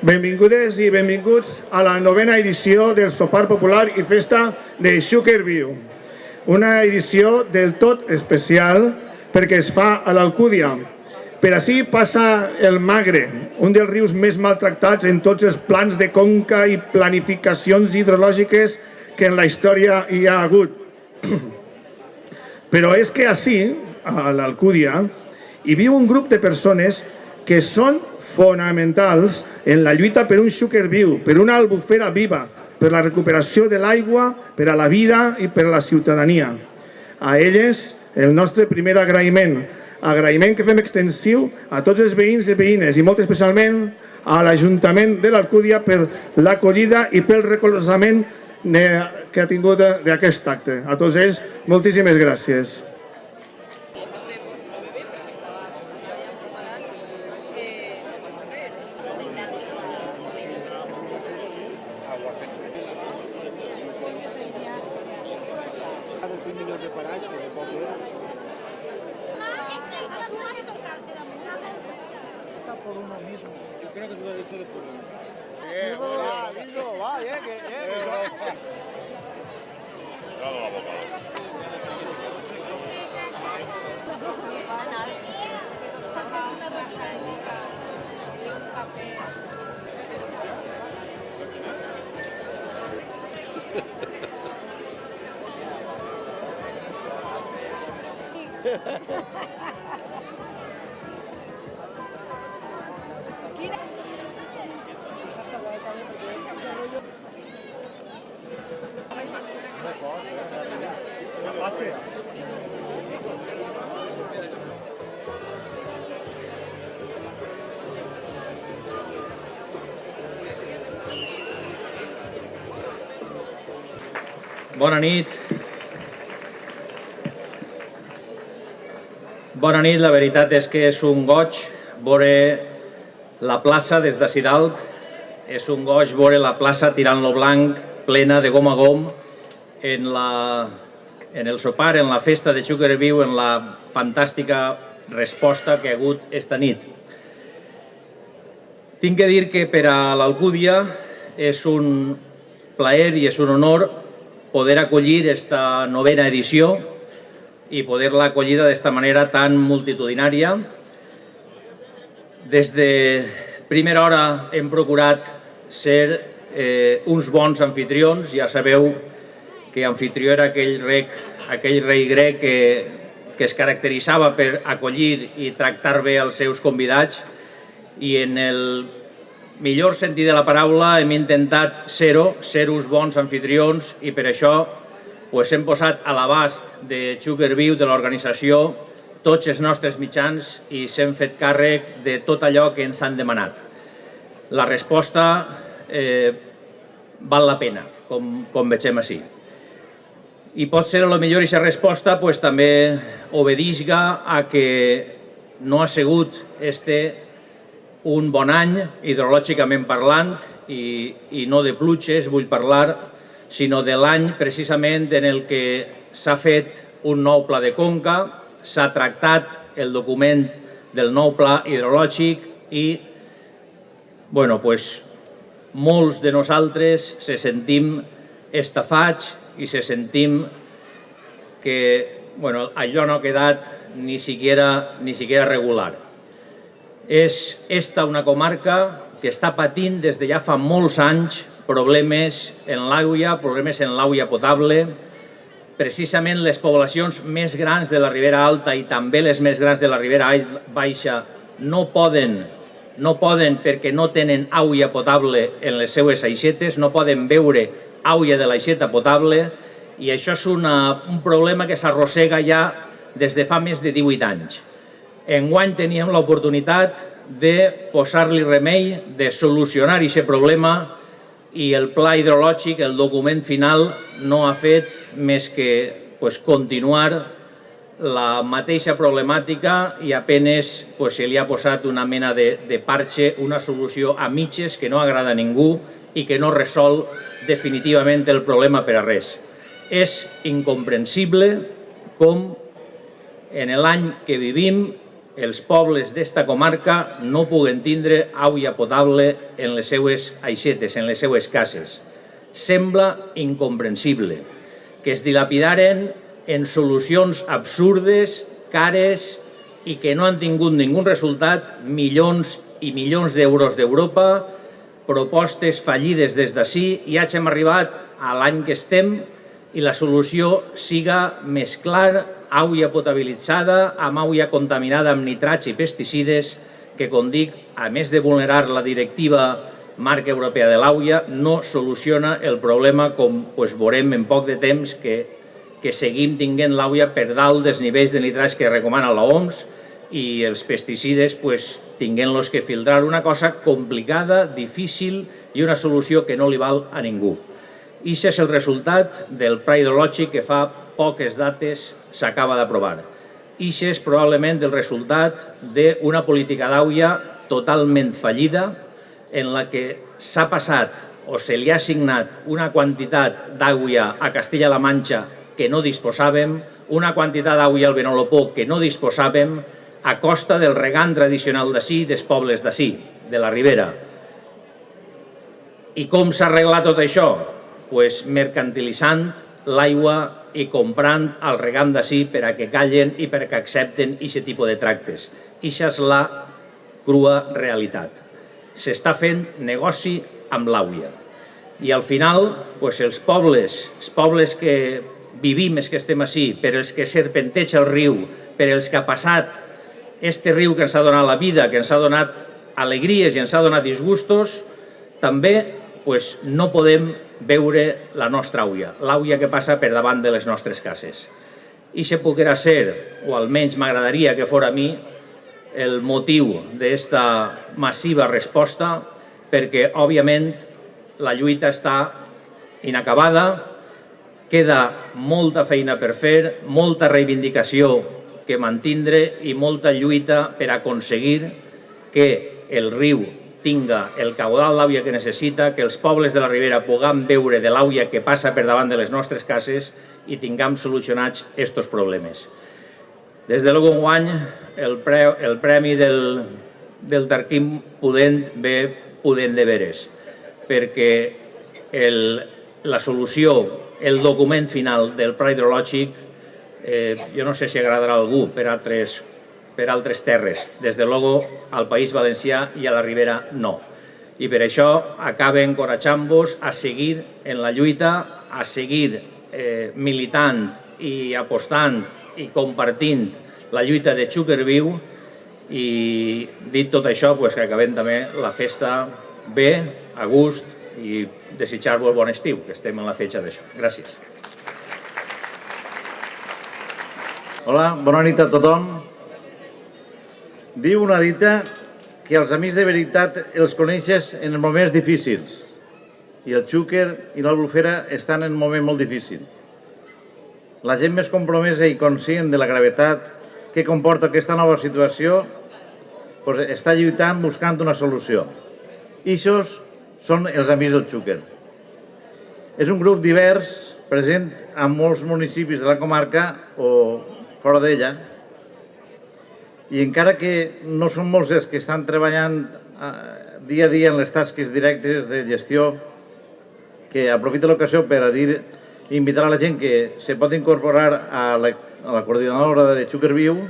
Benvingudes i benvinguts a la 9a edició del sopar popular i festa de Xúquer Viu. Una edició del tot especial perquè es fa a l'Alcúdia. Per ací passa el Magre, un dels rius més maltractats en tots els plans de conca i planificacions hidrològiques que en la història hi ha hagut. Però és que ací, a l'Alcúdia, hi viu un grup de persones que són fonamentals en la lluita per un Xúquer viu, per una albufera viva, per la recuperació de l'aigua, per a la vida i per a la ciutadania. A elles, el nostre primer agraïment que fem extensiu a tots els veïns i veïnes i molt especialment a l'Ajuntament de l'Alcúdia per l'acollida i pel recolzament que ha tingut d'aquest acte. A tots ells, moltíssimes gràcies. Bona nit. Bona nit, la veritat és que és un goig veure la plaça des d'ací dalt, és un goig veure la plaça tirant-lo blanc, plena de gom a gom, en el sopar, en la festa de Xúquer Viu, en la fantàstica resposta que ha hagut esta nit. Tinc que dir que per a l'Alcúdia és un plaer i és un honor poder acollir esta 9a edició i poder-la acollida d'esta manera tan multitudinària. Des de primera hora hem procurat ser uns bons anfitrions. Ja sabeu que anfitrió era aquell rei grec que es caracteritzava per acollir i tractar bé els seus convidats, i en el millor sentit de la paraula hem intentat ser uns bons anfitrions, i per això hem posat a l'abast de Xúquer Viu, de l'organització, tots els nostres mitjans i s'hem fet càrrec de tot allò que ens han demanat. La resposta val la pena, com vegem ací. I pot ser potser aquesta resposta també obedisga a que no ha sigut un bon any hidrològicament parlant, i no de pluges vull parlar, sinó de l'any precisament en el que s'ha fet un nou pla de conca, s'ha tractat el document del nou pla hidrològic i molts de nosaltres se sentim estafats i se sentim que allò no ha quedat ni siquiera regular. És esta una comarca que està patint des de ja fa molts anys problemes en l'aigua potable. Precisament les poblacions més grans de la Ribera Alta i també les més grans de la Ribera Baixa no poden perquè no tenen aigua potable en les seues aixetes, no poden beure aigua de l'aixeta potable, i això és un problema que s'arrossega ja des de fa més de 18 anys. Enguany teníem l'oportunitat de posar-li remei, de solucionar aquest problema, i el pla hidrològic, el document final, no ha fet més que continuar la mateixa problemàtica, i apenas se li ha posat una mena de parche, una solució a mitges que no agrada a ningú i que no resol definitivament el problema per a res. És incomprensible com en l'any que vivim els pobles d'esta comarca no puguen tindre aigua potable en les seues aixetes, en les seues cases. Sembla incomprensible que es dilapidaren en solucions absurdes, cares i que no han tingut ningú resultat, milions i milions d'euros d'Europa, propostes fallides des d'ací, i hàgim arribat a l'any que estem i la solució siga mesclar aigua potabilitzada amb aigua contaminada amb nitrats i pesticides que, com dic, a més de vulnerar la directiva marca europea de l'aigua, no soluciona el problema, com veurem en poc de temps, que seguim tinguent l'aigua per dalt dels nivells de nitrats que recomana l'OMS i els pesticides tinguent-los que filtrar. Una cosa complicada, difícil i una solució que no li val a ningú. I això és el resultat del pla hidrològic que fa poques dates s'acaba d'aprovar. I això és probablement el resultat d'una política d'aigua totalment fallida en la que s'ha passat o se li ha assignat una quantitat d'aigua a Castella-La Manxa que no disposàvem, una quantitat d'aigua al Benolopó que no disposàvem, a costa del regant tradicional d'ací, dels pobles d'ací, de la Ribera. I com s'ha arreglat tot això? Doncs mercantilitzant l'aigua i comprant el regant d'ací per a que callen i per a que accepten aquest tipus de tractes. Ixa és la crua realitat. S'està fent negoci amb l'aigua. I al final, els pobles que vivim, els que estem ací, per els que serpenteja el riu, per els que ha passat este riu que ens ha donat la vida, que ens ha donat alegries i ens ha donat disgustos, també no podem veure la nostra aigua, l'aigua que passa per davant de les nostres cases. I això podrà ser, o almenys m'agradaria que fos a mi, el motiu d'esta massiva resposta, perquè, òbviament, la lluita està inacabada, queda molta feina per fer, molta reivindicació que mantindre i molta lluita per aconseguir que el riu tinga el caudal d'aigua que necessita, que els pobles de la Ribera puguem beure de l'aigua que passa per davant de les nostres cases i tinguem solucionats aquests problemes. Des de l'any enguany, el premi del Tarquim Pudent ve pudent de veres, perquè la solució, el document final del pla hidrològic, jo no sé si agradarà a algú per altres terres. Des de luego al País Valencià i a la Ribera no. I per això acabo encoratjant-vos a seguir en la lluita, a seguir militant i apostant i compartint la lluita de Xúquer Viu, i dit tot això, que acabem també la festa bé, a gust, i desitjar-vos bon estiu, que estem en la fetge d'això. Gràcies. Hola, bona nit a tothom. Diu una dita que els amics de veritat els coneixes en els moments difícils, i el Xúquer i l'Albufera estan en un moment molt difícil. La gent més compromesa i conscient de la gravetat que comporta aquesta nova situació està lluitant buscant una solució. I aquests són els amics del Xúquer. És un grup divers, present en molts municipis de la comarca o fora d'ella, i encara que no són molts els que estan treballant dia a dia en les tasques directes de gestió, que aprofito l'ocasió per a dir i invitar a la gent que se pot incorporar a la coordinadora de Xúquer Viu,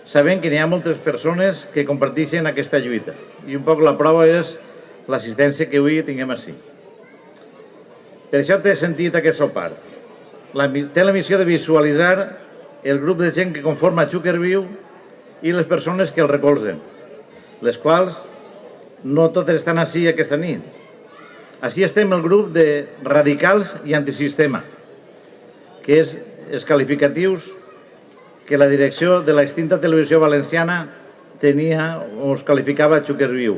sabent que n'hi ha moltes persones que comparteixen aquesta lluita. I un poc la prova és l'assistència que avui tinguem així. Per això t'he sentit aquest sopar. Té la missió de visualitzar el grup de gent que conforma Xúquer Viu i les persones que el recolzen, les quals no totes estan així aquesta nit. Així estem el grup de radicals i antisistema, que és els qualificatius que la direcció de l'extinta televisió valenciana tenia o es qualificava a Xúquer Viu,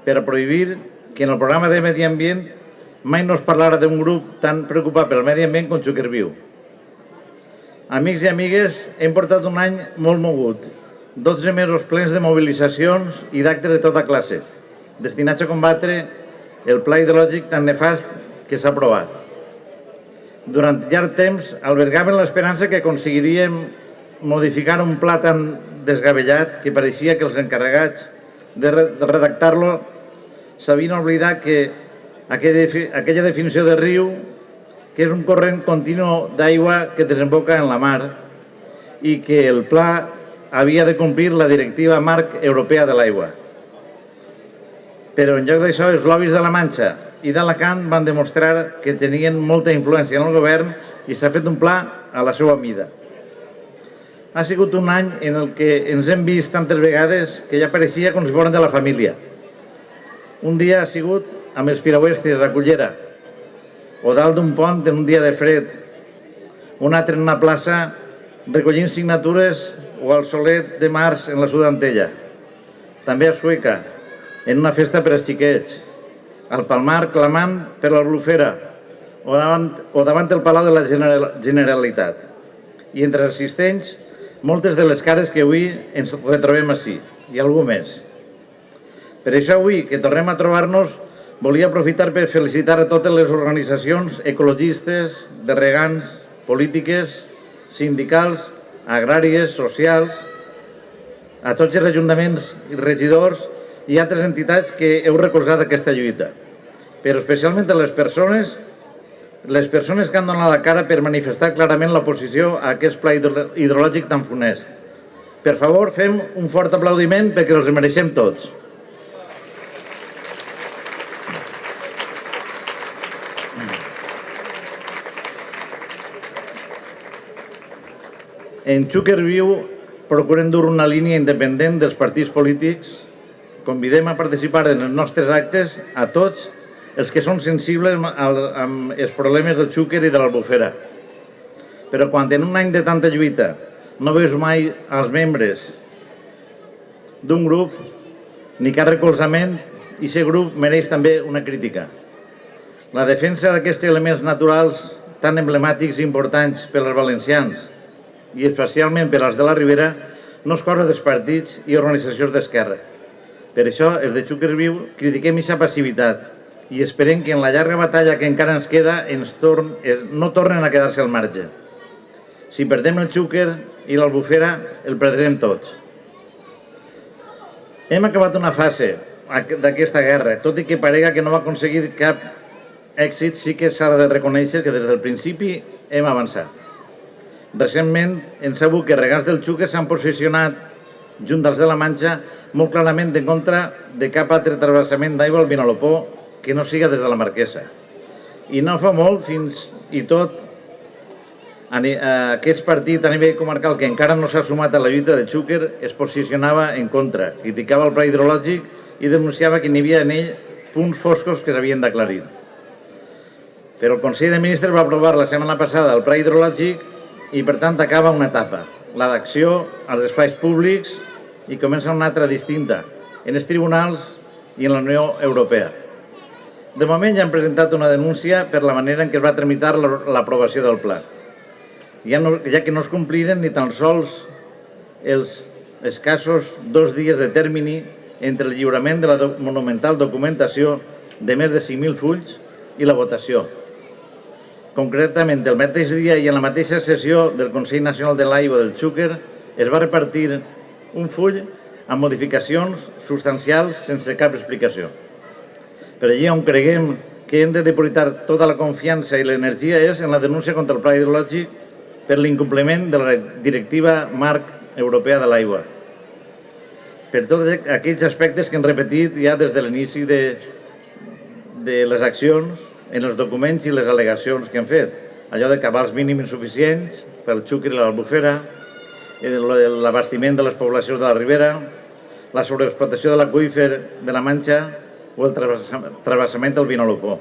per a prohibir que en el programa de Medi Ambient mai no es parlara d'un grup tan preocupat pel medi ambient com Xúquer Viu. Amics i amigues, hem portat un any molt mogut, 12 mesos plens de mobilitzacions i d'actes de tota classe, destinats a combatre el pla hidrològic tan nefast que s'ha aprovat. Durant llarg temps albergaven l'esperança que aconseguiríem modificar un pla tan desgabellat que pareixia que els encarregats de redactar-lo s'havien oblidat que aquella definició de riu, que és un corrent continu d'aigua que desemboca en la mar i que el pla havia de complir la directiva marc europea de l'aigua. Però en lloc d'això, els lobbies de la Manxa i d'Alacant van demostrar que tenien molta influència en el govern i s'ha fet un pla a la seva mida. Ha sigut un any en el que ens hem vist tantes vegades que ja pareixia com si foren de la família. Un dia ha sigut amb els piragüistes a Cullera, o dalt d'un pont en un dia de fred, un altre en una plaça recollint signatures o al Solet de març en la Sudantella, també a Sueca, en una festa per als xiquets, al Palmar clamant per l'Albufera o davant el Palau de la Generalitat. I entre els assistents, moltes de les cares que avui ens retrobem ací, i algú més. Per això avui, que tornem a trobar-nos, volia aprofitar per felicitar a totes les organitzacions ecologistes, de regants, polítiques, sindicals, agràries, socials, a tots els ajuntaments i regidors i altres entitats que heu recolzat aquesta lluita, però especialment a les persones que han donat la cara per manifestar clarament l'oposició a aquest pla hidrològic tan funest. Per favor, fem un fort aplaudiment perquè els mereixem tots. En Xúquer Viu procurem dur una línia independent dels partits polítics. Convidem a participar en els nostres actes a tots els que són sensibles amb els problemes del Xúquer i de l'Albufera. Però quan en un any de tanta lluita no veus mai els membres d'un grup ni cap recolzament, i aquest grup mereix també una crítica. La defensa d'aquests elements naturals tan emblemàtics i importants per als valencians i especialment per als de la Ribera no és cosa dels partits i organitzacions d'esquerra. Per això, els de Xúquer Viu critiquem aquesta passivitat i esperem que en la llarga batalla que encara ens queda no tornen a quedar-se al marge. Si perdem el Xúquer i l'Albufera, el perdrem tots. Hem acabat una fase d'aquesta guerra, tot i que parega que no va aconseguir cap èxit, sí que s'ha de reconèixer que des del principi hem avançat. Recentment hem sabut que regants del Xúquer s'han posicionat, junt dels de la Manxa, molt clarament en contra de cap altre travessament d'aigua al Vinalopó que no siga des de la Marquesa. I no fa molt, fins i tot aquest partit a nivell comarcal que encara no s'ha sumat a la lluita de Xúquer es posicionava en contra, criticava el pla hidrològic i denunciava que n'hi havia en ell punts foscos que s'havien d'aclarir. Però el Consell de Ministres va aprovar la setmana passada el pla hidrològic i per tant acaba una etapa, la d'acció als espais públics, i comença una altra distinta, en els tribunals i en la Unió Europea. De moment ja han presentat una denúncia per la manera en què es va tramitar l'aprovació del pla, ja que no es compliren ni tan sols els escassos 2 dies de termini entre el lliurament de la monumental documentació de més de 5.000 fulls i la votació. Concretament, el mateix dia i en la mateixa sessió del Consell Nacional de l'Aigua del Xúquer es va repartir un full amb modificacions substancials sense cap explicació. Per allí on creguem que hem de depositar tota la confiança i l'energia és en la denúncia contra el pla hidrològic per l'incompliment de la directiva marc europea de l'aigua. Per tots aquells aspectes que hem repetit ja des de l'inici de les accions, en els documents i les al·legacions que hem fet. Allò de cabals mínims insuficients pel Xúquer i l'Albufera, l'abastiment de les poblacions de la Ribera, la sobreexplotació de l'aqüífer de la Manxa o el travessament del Vinalopó.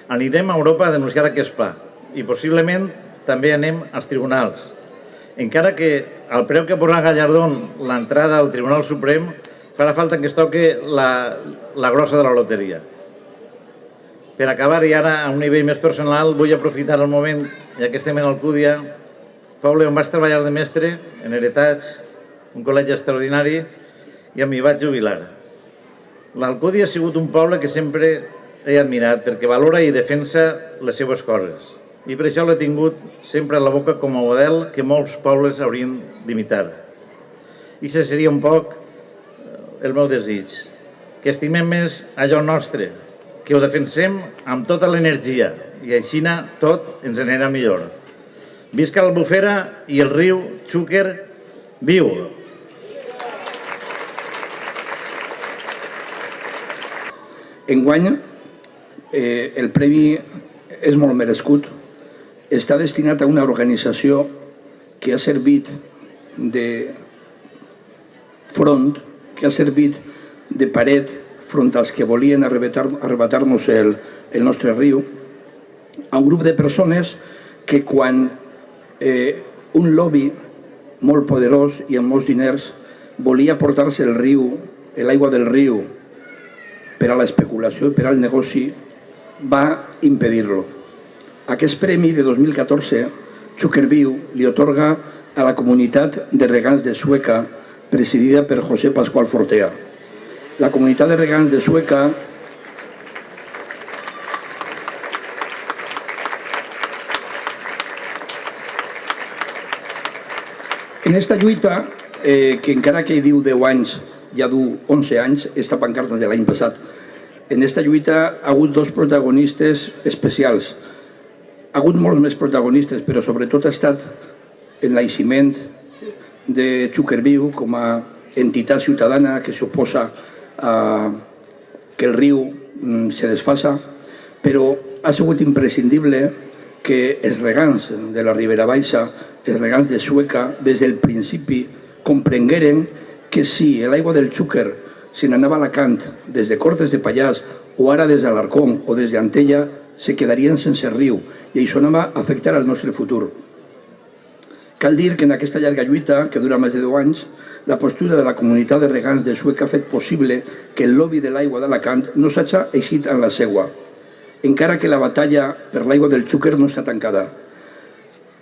Anirem a Europa a denunciar aquest pla i possiblement també anem als tribunals. Encara que al preu que posarà Gallardón l'entrada al Tribunal Suprem farà falta que es toque la grossa de la loteria. Per acabar, i ara a un nivell més personal, vull aprofitar el moment, ja que estem en Alcúdia, poble on vaig treballar de mestre, en Heretats, un col·legi extraordinari, i on m'hi vaig jubilar. L'Alcúdia ha sigut un poble que sempre he admirat perquè valora i defensa les seues coses. I per això l'he tingut sempre a la boca com a model que molts pobles haurien d'imitar. I això seria un poc el meu desig. Que estimem més allò nostre, que ho defensem amb tota l'energia i així tot ens anirà millor. Visca l'Albufera i el riu Xúquer viu! Enguany, el premi és molt merescut. Està destinat a una organització que ha servit de front, que ha servit de paret front als que volien arrebatar-nos el nostre riu, a un grup de persones que quan un lobby molt poderós i amb molts diners volia portar-se el riu, l'aigua del riu, per a l'especulació i per al negoci, va impedir-lo. Aquest premi de 2014, Xúquer Viu, li atorga a la comunitat de regants de Sueca, presidida per José Pascual Fortea. La comunitat de regants de Sueca en esta lluita, que encara que diu 10 anys, ja du 11 anys, esta pancarta de l'any passat. En aquesta lluita ha hagut dos protagonistes especials. Ha hagut molts més protagonistes, però sobretot ha estat el naixement de Xúquer Viu com a entitat ciutadana que s'oposa a que el riu se desfassa, però ha sigut imprescindible que els regants de la Ribera Baixa, els regants de Sueca, des del principi comprengueren que si l'aigua del Xúquer se n'anava a Alacant des de Cortes de Pallars o ara des d'Alarcón o des d'Antella, se quedarien sense riu i això anava a afectar el nostre futur. Cal dir que en aquesta llarga lluita, que dura més de 10 anys, la postura de la comunitat de regants de Sueca ha fet possible que el lobby de l'aigua d'Alacant no s'hagi eixit en la seua, encara que la batalla per l'aigua del Xúquer no està tancada.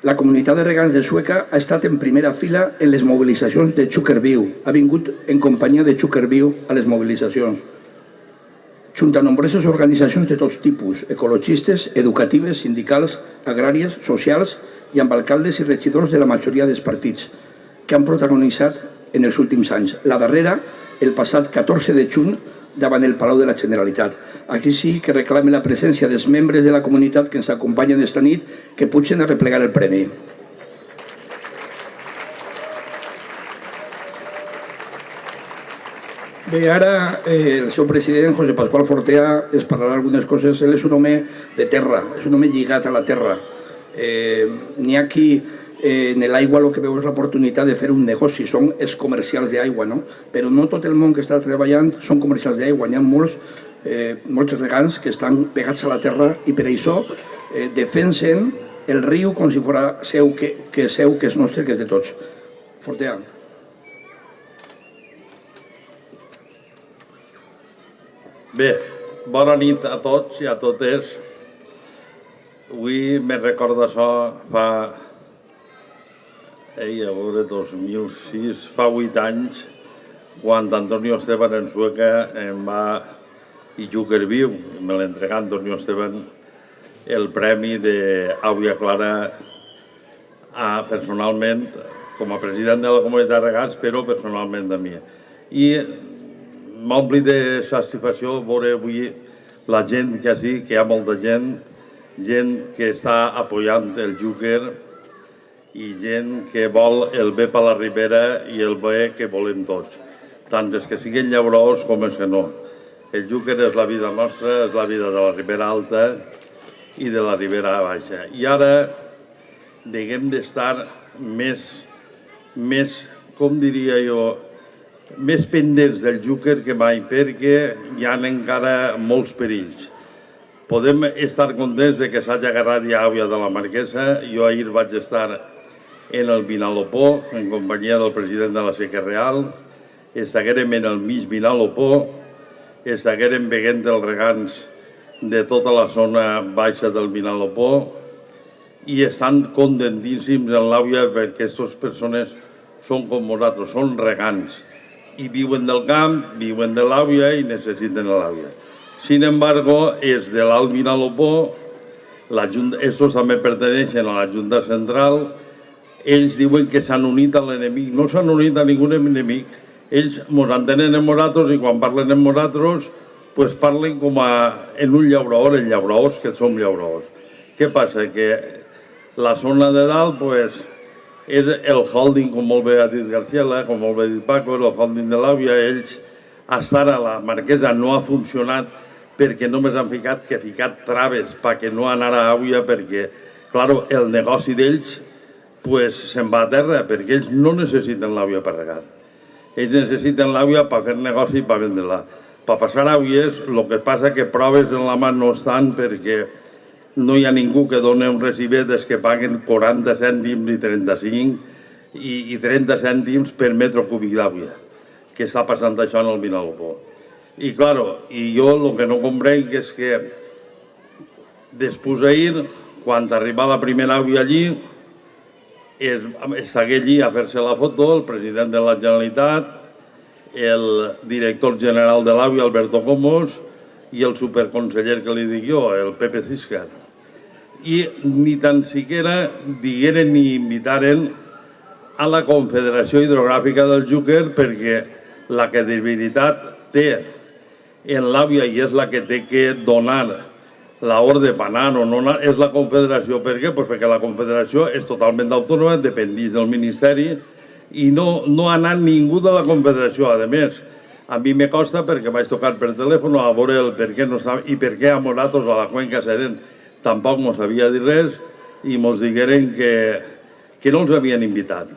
La comunitat de regants de Sueca ha estat en primera fila en les mobilitzacions de Xúquer Viu, ha vingut en companyia de Xúquer Viu a les mobilitzacions. Junt a nombroses organitzacions de tots tipus, ecologistes, educatives, sindicals, agràries, socials i amb alcaldes i regidors de la majoria dels partits, que han protagonitzat en els últims anys. La darrera, el passat 14 de juny, davant el Palau de la Generalitat. Aquí sí que reclame la presència dels membres de la comunitat que ens acompanyen esta nit, que pugen a replegar el premi. Bé, ara el seu president, José Pascual Fortea, ens parlarà algunes coses. Ell és un home de terra, és un home lligat a la terra. N'hi ha qui en l'aigua el que veu és l'oportunitat de fer un negoci, són els comercials d'aigua, no? Però no tot el món que està treballant són comercials d'aigua, hi ha molts regants que estan pegats a la terra i per això defensen el riu com si fos seu, que és nostre, que és de tots. Fortea. Bé, bona nit a tots i a totes. Avui me recorda això fa... a veure, 2006, fa 8 anys, quan Antonio Esteban en Sueca em va, i Xúquer Viu, me l'entregà Antonio Esteban, el premi d'Aigua Clara personalment, com a president de la comunitat de regants, però personalment de mi. I m'ompli de satisfacció veure avui la gent que així, que hi ha molta gent que està apoyant el Xúquer i gent que vol el bé per la Ribera i el bé que volem tots, tant els que siguin llaurós com els que no. El Xúquer és la vida nostra, és la vida de la Ribera Alta i de la Ribera Baixa. I ara haguem d'estar més, com diria jo, més pendents del Xúquer que mai, perquè hi ha encara molts perills. Podem estar contents de que s'hagi agarrat ja aigua de la Marquesa. Jo ahir vaig estar en el Vinalopó, en companyia del president de la Seca Real. Estiguérem en el mig Vinalopó, estiguérem veient els regants de tota la zona baixa del Vinalopó i estan contentíssims en l'aigua perquè aquestes persones són com nosaltres, són regants i viuen del camp, viuen de l'aigua i necessiten l'aigua. Sin embargo, els de l'Alt Vinalopó, estos també perteneixen a la Junta Central, ells diuen que s'han unit a l'enemic. No s'han unit a ningú enemic. Ells ens entenen en nosaltres i quan parlen en nosaltres pues parlen com en un llaurador, en llauradors que som llauradors. Què passa? Que la zona de dalt pues, és el holding, com molt bé ha dit García, com molt bé ha dit Paco, el holding de l'àvia. Ells, estar a la Marquesa no ha funcionat perquè només han ficat traves perquè no anara a àvia, perquè, clar, el negoci d'ells pues, se'n va a terra, perquè ells no necessiten l'àvia per regar. Ells necessiten l'àvia per fer negoci i per vendre-la. Per passar àvies, el que passa que proves en la mà no estan perquè no hi ha ningú que doni un recibet que paguen 40 cèntims i 35 i 30 cèntims per metre cúbic d'àvia, que està passant això en el Vinalopó. I, clar, jo el que no comprenc és que després d'ahir, quan arriba la primera àvia allí, estigué allí a fer-se la foto el president de la Generalitat, el director general de l'àvia, Alberto Comos, i el superconseller que li dic jo, el Pepe Ciscar. I ni tan siquiera digueren ni invitaren a la Confederació Hidrogràfica del Xúquer, perquè la que de veritat té en l'àvia i és la que té que donar l'ordre per anar o no anar és la Confederació. Per què? Pues perquè la Confederació és totalment autònoma, dependeix del Ministeri i no ha anat ningú de la Confederació. A més, a mi me costa perquè vaig tocar per telèfon a veure el per què no estava i per què a nosaltres a la Cuenca Sedent tampoc no sabia dir res i ens digueren que no ens havien invitat.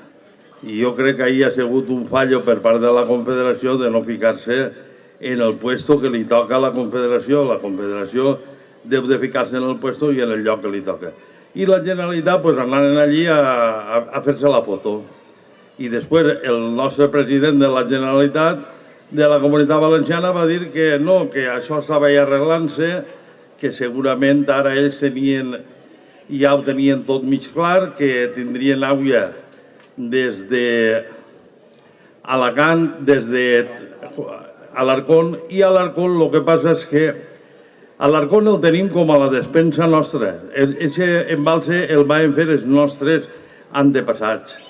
I jo crec que ahir ha sigut un fallo per part de la Confederació de no ficar-se en el puesto que li toca a la Confederació. La Confederació deu de ficar-se en el puesto i en el lloc que li toca. I la Generalitat pues, anaren allí a fer-se la foto. I després el nostre president de la Generalitat de la Comunitat Valenciana va dir que no, que això estava ja arreglant-se, que segurament ara ells ja ho tenien tot mig clar, que tindrien àvia des d'Alacant, des d'Alarcón, i a Alarcón el que passa és que Alarcón el tenim com a la despensa nostra. Aquest embalse el van fer els nostres antepassats.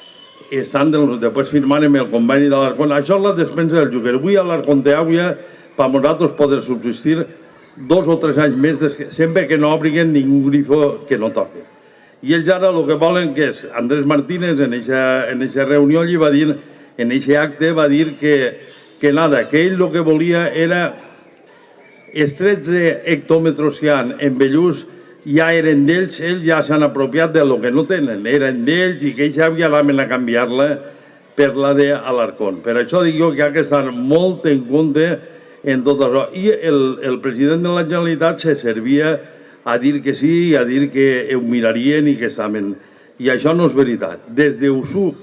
Després firmarem el conveni d'Alarcón. Això és la despensa del Xúquer. Avui Alarcón té àvia per nosaltres poder subsistir 2 o 3 anys més, sempre que no obriguen ningú grifo que no toqui. I ells ara el que volen que és, Andrés Martínez en aquesta reunió allí va dir, en aquest acte va dir que nada, que ell el que volia era els 13 hectòmetres que hi ha en Bellús ja eren d'ells, ells ja s'han apropiat de lo que no tenen, eren d'ells i que ells ja anaven a canviar-la per la d'Alarcón. Per això dic jo que ha d'estar molt en compte en tot això. I el president de la Generalitat se servia a dir que sí i a dir que ho mirarien i que estaven. I això no és veritat. Des d'USUC,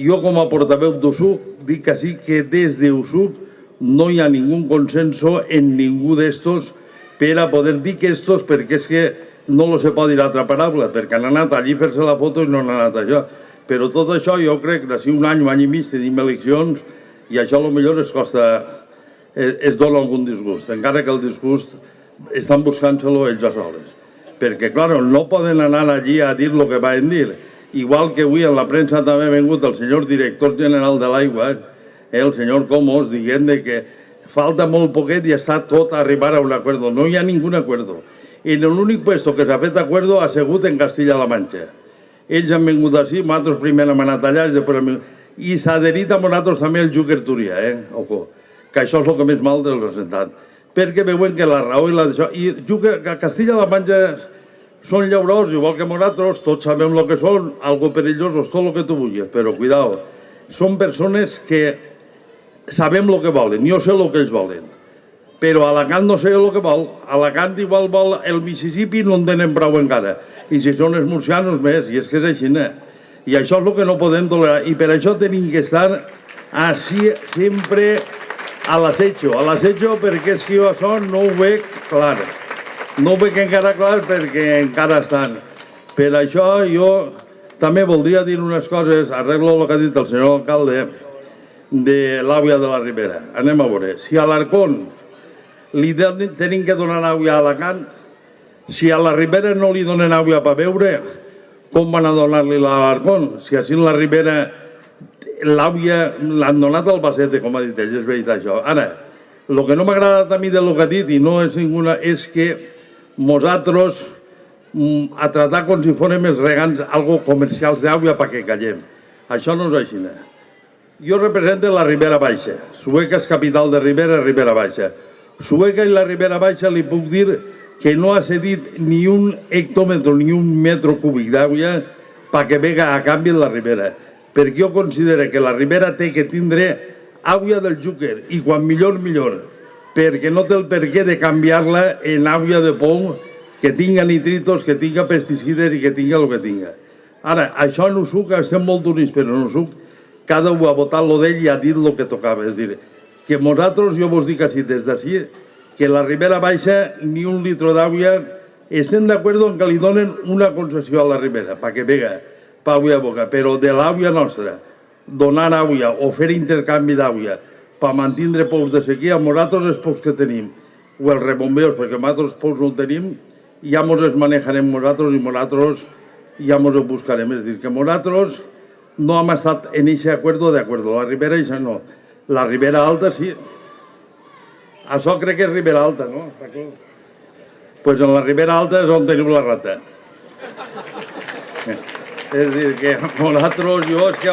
jo com a portaveu d'USUC dic que sí que des d'USUC no hi ha ningú consenso en ningú d'estos per a poder dir que estos, perquè és que no se pot dir altra paraula, perquè han anat allí a fer-se la foto i no han anat això. Però tot això jo crec que d'ací un any i mig tenim eleccions i això potser es costa, es dona algun disgust, encara que el disgust estan buscant-se-lo ells a soles. Perquè, clar, no poden anar allí a dir el que van dir. Igual que avui en la premsa també ha vingut el senyor director general de l'aigua, el senyor Comos, dient que falta molt poquet i està tot a arribar a un acord. No hi ha ningú acord. I l'únic puesto que s'ha fet acord ha sigut en Castilla-La Manxa. Ells han vingut així, nosaltres primer hem anat allà i s'ha adherit a nosaltres també el Xúquer Túria, ojo, que això és el que més mal del presentat. Perquè veuen que la raó i la d'això... I Castilla-La Manxa són llauradors, igual que nosaltres, tots sabem el que són, algo perillosos, tot el que tu vulguis, però cuidao, són persones que sabem el que volen, jo sé el que ells volen, però Alacant no sé el que vol. Alacant igual vol el Mississippi, no en tenen prou encara, i si són els murcianos més, i és que és així, i això és el que no podem tolerar, i per això tenim que estar així sempre a l'acecho, perquè és que jo això no ho veig clar, no ho veig encara clar perquè encara estan. Per això jo també voldria dir unes coses, arreglo el que ha dit el senyor alcalde, de l'àvia de la Ribera. Anem a veure. Si a l'Arcón li tenim que donar àvia a Alacant, si a la Ribera no li donen àvia per beure, com van a donar-li l'Alarcón? Si així la Ribera, l'àvia l'han donat al Bacete, com ha dit ell, és veritat això. Ara, el que no m'ha agradat a mi del que ha dit, i no és ninguna, és que nosaltres a tratar com si fórem els regants algo comercials d'àvia perquè callem. Això no és així. Jo represento la Ribera Baixa. Sueca és capital de Ribera, Ribera Baixa. Sueca i la Ribera Baixa li puc dir que no ha cedit ni un hectòmetre ni un metro cúbic d'àvia perquè vega a canvi de la Ribera. Perquè jo considero que la Ribera té que tindre àvia del Xúquer i quan millor, millor. Perquè no té el per què de canviar-la en àvia de pou que tinga nitritos, que tinga pesticides i que tinga el que tinga. Ara, això en Usuc estem molt units, però en Usuc cada un ha votat lo d'ell i ha dit el que tocava. És dir, que nosaltres, jo vos dic així, des d'ací, que la Ribera Baixa ni un litro d'àvia, estem d'acord en que li donen una concessió a la Ribera, perquè vega, pa àvia a boca, però de l'àvia nostra, donar àvia o fer intercanvi d'àvia per mantindre pous de sequia, nosaltres els pous que tenim, o els rebombeos, perquè nosaltres pous no tenim, ja mos els manejarem nosaltres i nosaltres ja mos ho buscarem. És dir, que nosaltres no hem estat en aquest acord d'acord. La Ribera Baixa no. La Ribera Alta sí. Això crec que és Ribera Alta, no? Doncs en la Ribera Alta és on teniu la rata. És dir, que nosaltres, jo és que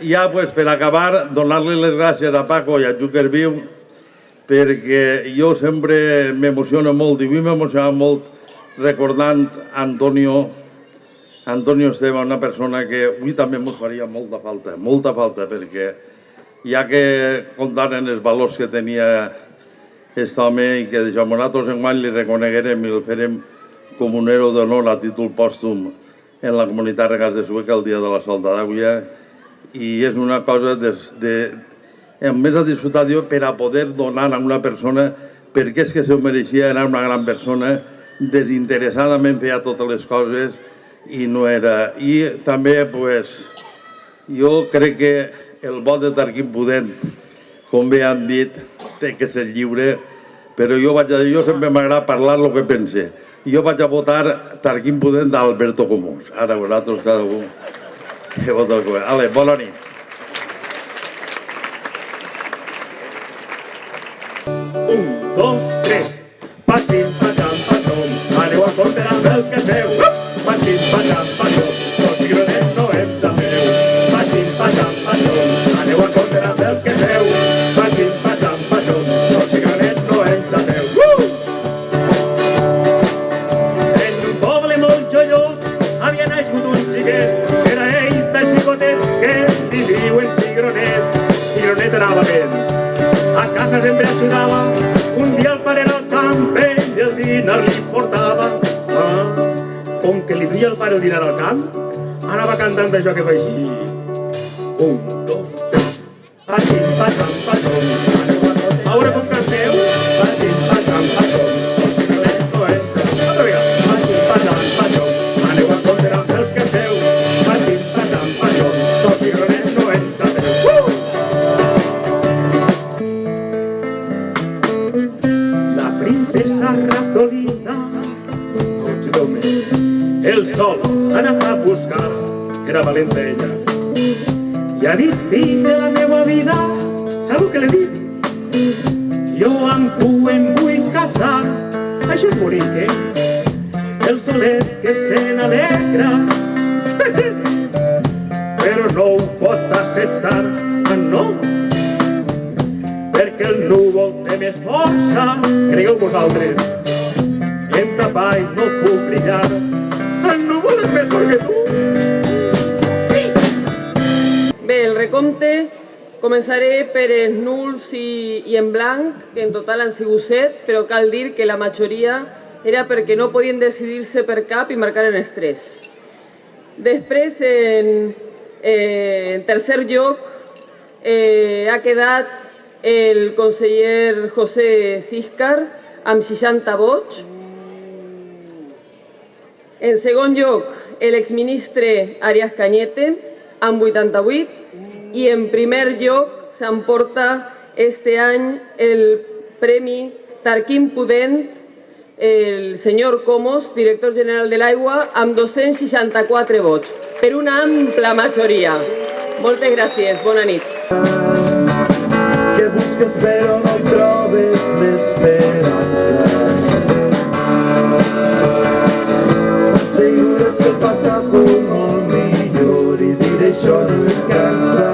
I ja, per acabar, donar-li les gràcies a Paco i a Xúquer Viu, perquè jo sempre m'emociono molt, i avui m'he emocionat molt recordant Antonio Esteve, una persona que avui també ens faria molta falta, perquè ja que comptaren els valors que tenia aquest home i que nosaltres enguany li reconeguerem i el farem com un héroe d'honor a títol pòstum en la comunitat Regants de Sueca el dia de la Salta d'Àvia, i és una cosa més a disfrutar per a poder donar a una persona, perquè és que s'ho mereixia, era una gran persona, desinteressadament feia totes les coses i no era... I també, jo crec que el vot de Tarquim Pudent, com bé han dit, té que ser lliure, però jo sempre m'agrada parlar el que pense. Jo vaig a votar Tarquim Pudent d'Alberto Comós. Ara vosaltres cada un que vota el govern. Ale, bona nit. 1, 2, 3. Patxin, patxan, patxom, aneu a compte amb el que feu. Patxin, patxan, patxom, tots i gronet no em xafeu. Patxin, patxan, patxom, aneu a compte amb el que feu. Patxin, patxan, patxom, tots i gronet no em xafeu. En un poble molt joiós havia nascut un xiquet, que era ell tan xicotet que viviu en Cigronet. Cigronet era valent, a casa sempre ajudava. Un dia el pare era al camp, ell el dinar li portava. Com que li duia el pare el dinar al camp, anava cantant això que fa així. 1, 2, 3. Patxin, patxan, patxom, aneu a veure com canteu. Patxin, patxan, patxom, tots i gronet no em xafeu. Altra vegada. Patxin, patxan, patxom, aneu a compte amb el que feu. Patxin, patxan, patxom, tots i gronet no em xafeu. La princesa ratolina, el sol ha anat a buscar, era valenta ella. I ha dit, fill de la meva vida, sabeu què li dic? Jo amb tu em vull casar, això és bonic, eh? El solet que se n'alegra, però no ho pot acceptar, no? Perquè el núvol té més força, cregueu vosaltres, entre avall no puc brillar, el núvol és més fort que tu. Sí! Bé, el recompte començaré per els nuls i en blanc, que en total han sigut 7, però cal dir que la majoria era perquè no podien decidir-se per cap i marcaren els 3. Després, en tercer lloc, ha quedat el conseller José Siscar amb 60 vots. En segon lloc, l'exministre Arias Cañete amb 88 i en primer lloc s'emporta este any el Premi Tarquim Pudent el senyor Comos, director general de l'Aigua, amb 264 vots, per una ampla majoria. Moltes gràcies, bona nit. Que busques però no trobes l'esperança. Assegures que el passat fou molt millor i dir això no et cansa.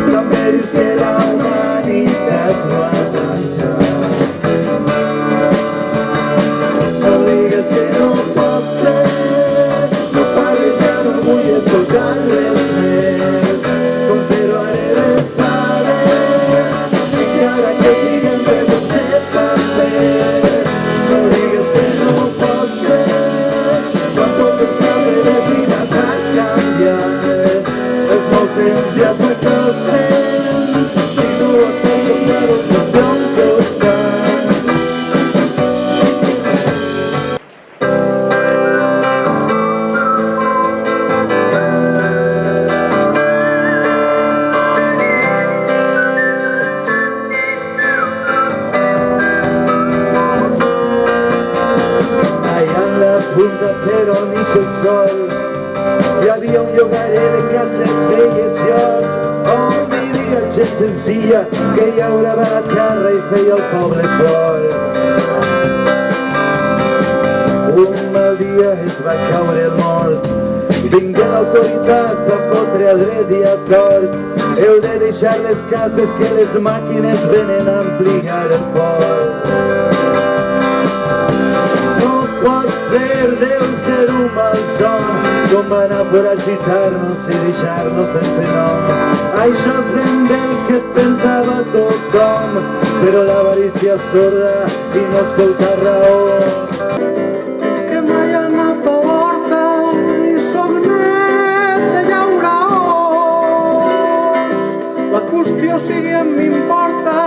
També dius que la humanitat no avança. No digues que no pot ser, no parles ja, no vull escoltar res més. Considero aniversales y cada que siguen de vostè paper. No digues que no pot ser, quan tot està predestinat a canviar. És molt temps ja s'acosten, si tu has fet canviar-ho tot d'un costat. Allà en la punta però nix el sol. Hi havia un llogarer de cases velles llocs on vivia gent senzilla que llaurava la terra i feia el poble fort. Un mal dia es va caure el mort. Vingué l'autoritat a fotre a dret i a tort. Heu de deixar les cases que les màquines venen a ampliar el port. No pot ser, deu ser un malson, com van a foragitar-nos i deixar-nos sense nom. Això és ben bé el que pensava tothom, però l'avarícia sorda i no escolta raó. Que mai ha anat a l'horta i soc net de llauraors. La qüestió sigui em m'importa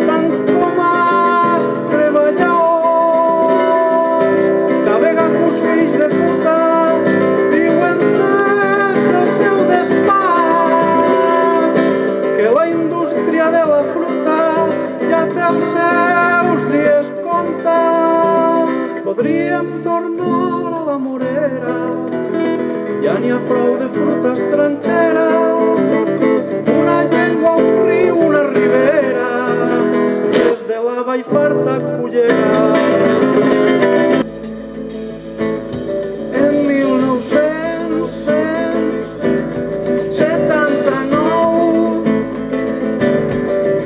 tant com has treballadors. Navega que els fills de puta diuen des del seu despatx que la indústria de la fruta ja té els seus dies comptats. Podríem tornar a la Morera, ja n'hi ha prou de fruta estrangera. Una llengua, un riu, una ribera, des de la Vallfarta a Cullera. En 1979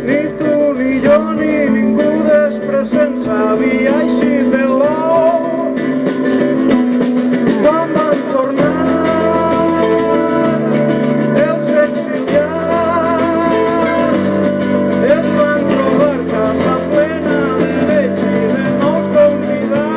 ni tu ni jo ni ningú després se'n sabia així de l'ou. Quan van tornar els exiliats es van trobar casa plena de vells i de nous convidats.